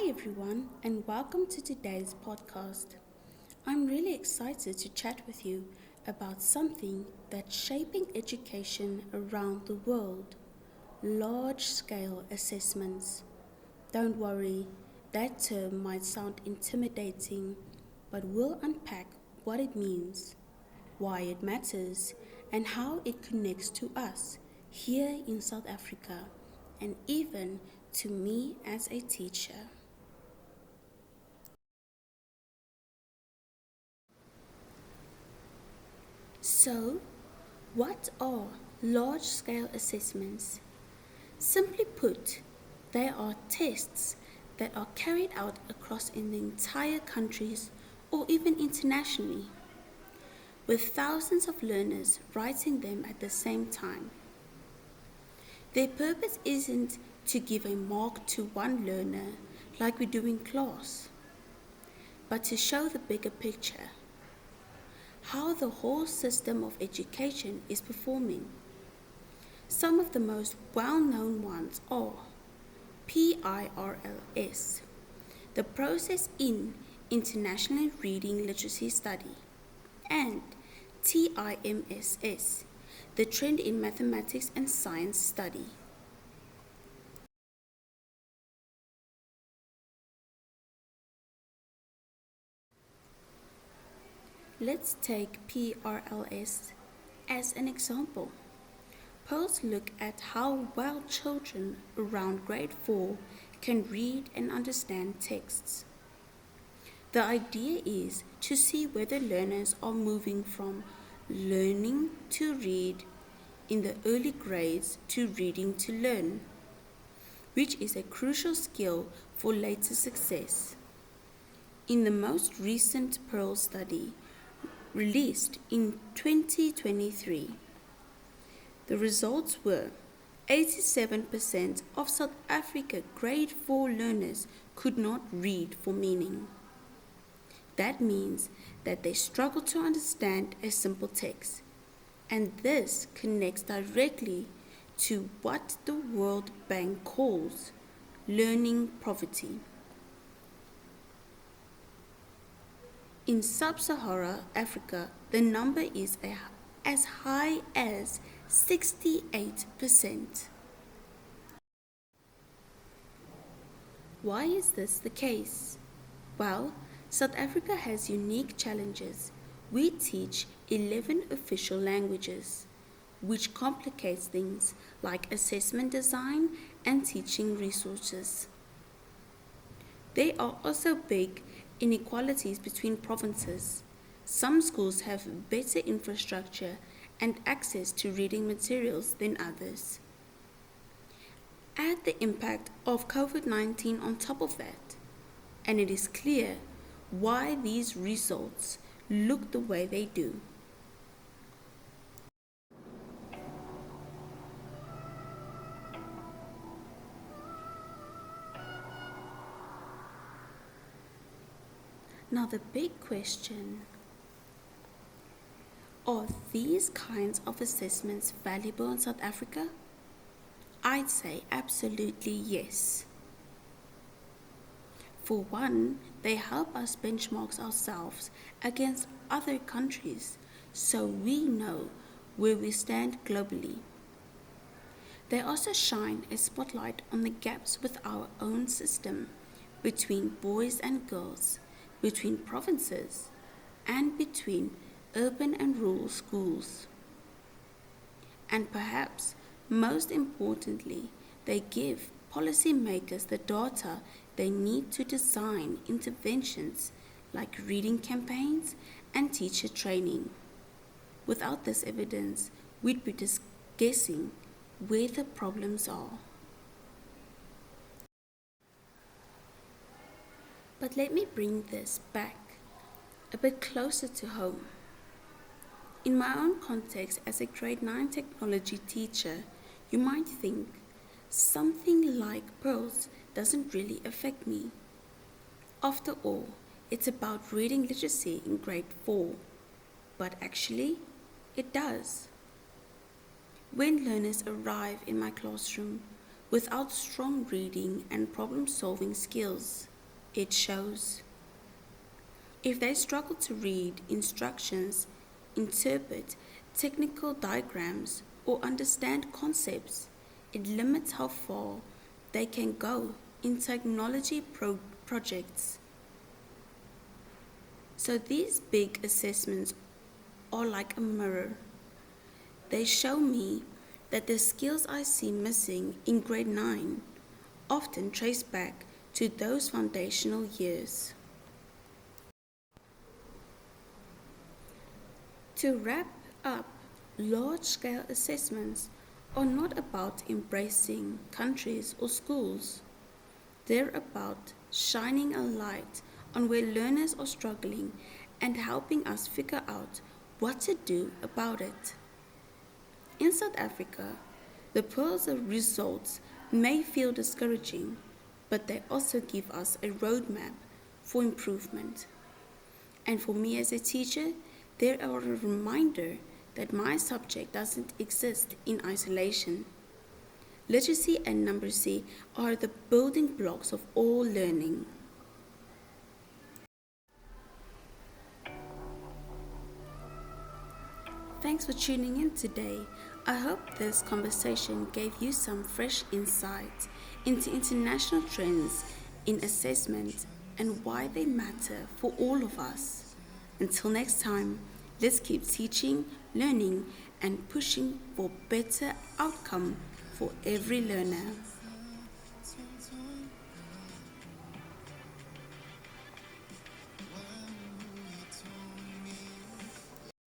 everyone, and welcome to today's podcast. I'm really excited to chat with you about something that's shaping education around the world: large scale assessments. Don't worry, that term might sound intimidating, but we'll unpack what it means, why it matters, and how it connects to us here in South Africa, and even to me as a teacher. So, what are large scale assessments? Simply put, they are tests that are carried out across in the entire countries or even internationally, with thousands of learners writing them at the same time. Their purpose isn't to give a mark to one learner like we do in class, but to show the bigger picture: how the whole system of education is performing. Some of the most well-known ones are PIRLS, the process in International Reading Literacy Study, and TIMSS, the trend in mathematics and science study. Let's take PRLS as an example. Polls look at how well children around grade 4 can read and understand texts. The idea is to see whether learners are moving from learning to read in the early grades to reading to learn, which is a crucial skill for later success. In the most recent Pearl study, released in 2023, the results were 87% of South Africa grade 4 learners could not read for meaning. That means that they struggle to understand a simple text, and this connects directly to what the World Bank calls learning poverty. In sub-Saharan Africa, the number is as high as 68%. Why is this the case? Well, South Africa has unique challenges. We teach 11 official languages, which complicates things like assessment design and teaching resources. There are also big inequalities between provinces. Some schools have better infrastructure and access to reading materials than others. Add the impact of COVID-19 on top of that, and it is clear why these results look the way they do. Now the big question: are these kinds of assessments valuable in South Africa? I'd say absolutely yes. For one, they help us benchmark ourselves against other countries so we know where we stand globally. They also shine a spotlight on the gaps with our own system, between boys and girls, between provinces, and between urban and rural schools. And perhaps most importantly, they give policymakers the data they need to design interventions like reading campaigns and teacher training. Without this evidence, we'd be just guessing where the problems are. But let me bring this back a bit closer to home. In my own context as a grade 9 technology teacher, you might think something like pearls doesn't really affect me. After all, it's about reading literacy in grade 4, but actually, it does. When learners arrive in my classroom without strong reading and problem-solving skills, it shows. If they struggle to read instructions, interpret technical diagrams, or understand concepts, it limits how far they can go in technology projects. So these big assessments are like a mirror. They show me that the skills I see missing in grade 9 often trace back to those foundational years. To wrap up, large-scale assessments are not about embracing countries or schools. They're about shining a light on where learners are struggling and helping us figure out what to do about it. In South Africa, the pearls of results may feel discouraging, but they also give us a roadmap for improvement. And for me as a teacher, they are a reminder that my subject doesn't exist in isolation. Literacy and numeracy are the building blocks of all learning. Thanks for tuning in today. I hope this conversation gave you some fresh insight into international trends in assessment and why they matter for all of us. Until next time, let's keep teaching, learning, and pushing for better outcome for every learner.